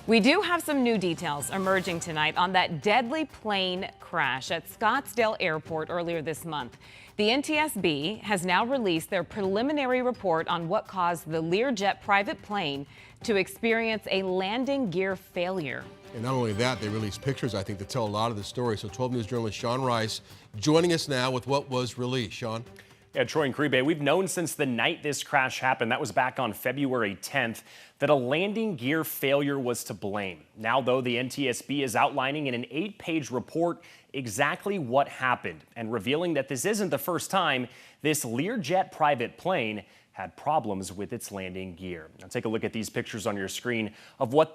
We do have some new details emerging tonight on that deadly plane crash at Scottsdale Airport earlier this month. The NTSB has now released their preliminary report on what caused the Learjet private plane to experience a landing gear failure. And not only that, they released pictures, I think, that tell a lot of the story. So 12 News journalist Sean Rice joining us now with what was released. Sean? Yeah, Troy and Caribe, we've known since the night this crash happened, that was back on February 10th, that a landing gear failure was to blame. Now, though, the NTSB is outlining in an 8-page report exactly what happened and revealing that this isn't the first time this Learjet private plane had problems with its landing gear. Now take a look at these pictures on your screen of what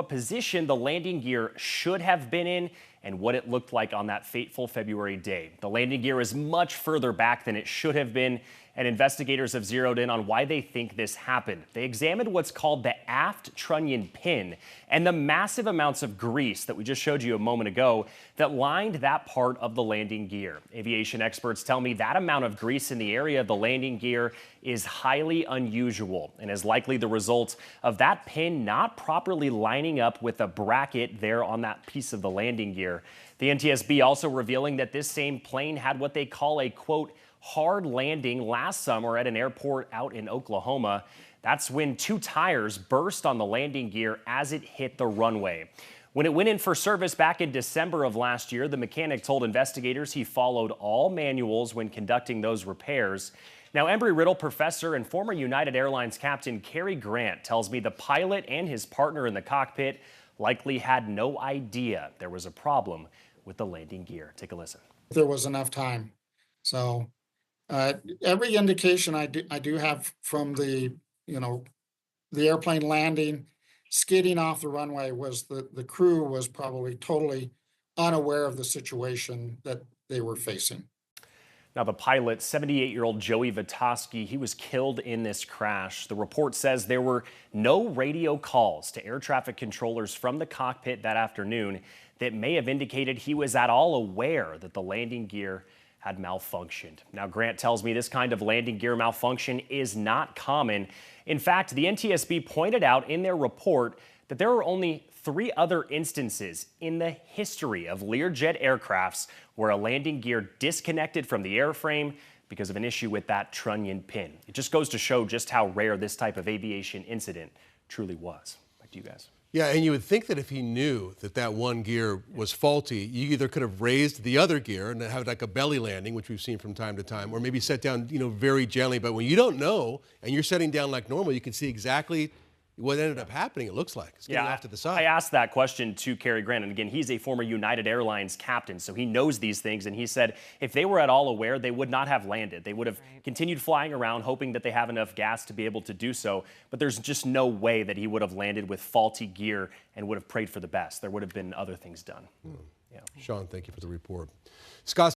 position the landing gear should have been in and what it looked like on that fateful February day. The landing gear is much further back than it should have been, and investigators have zeroed in on why they think this happened. They examined what's called the aft trunnion pin and the massive amounts of grease that we just showed you a moment ago that lined that part of the landing gear. Aviation experts tell me that amount of grease in the area of the landing gear is highly unusual and is likely the result of that pin not properly lining up with a bracket there on that piece of the landing gear. The NTSB also revealing that this same plane had what they call a, quote, hard landing last summer at an airport out in Oklahoma. That's when 2 tires burst on the landing gear as it hit the runway. When it went in for service back in December of last year, the mechanic told investigators he followed all manuals when conducting those repairs. Now, Embry-Riddle professor and former United Airlines captain Cary Grant tells me the pilot and his partner in the cockpit likely had no idea there was a problem with the landing gear. Take a listen. There was enough time. So every indication I do have from the airplane landing, skidding off the runway was the crew was probably totally unaware of the situation that they were facing. Now, the pilot, 78-year-old Joey Vitoski, he was killed in this crash. The report says there were no radio calls to air traffic controllers from the cockpit that afternoon that may have indicated he was at all aware that the landing gear had malfunctioned. Now, Grant tells me this kind of landing gear malfunction is not common. In fact, the NTSB pointed out in their report that there are only 3 other instances in the history of Learjet aircrafts where a landing gear disconnected from the airframe because of an issue with that trunnion pin. It just goes to show just how rare this type of aviation incident truly was. Back to you guys. Yeah, and you would think that if he knew that that one gear was faulty, you either could have raised the other gear and have like a belly landing, which we've seen from time to time, or maybe set down, very gently. But when you don't know and you're setting down like normal, you can see exactly what ended up happening, it looks like. It's getting off to the side. I asked that question to Cary Grant, and again, he's a former United Airlines captain, so he knows these things, and he said if they were at all aware, they would not have landed. They would have continued flying around, hoping that they have enough gas to be able to do so, but there's just no way that he would have landed with faulty gear and would have prayed for the best. There would have been other things done. Sean, thank you for the report. Scott.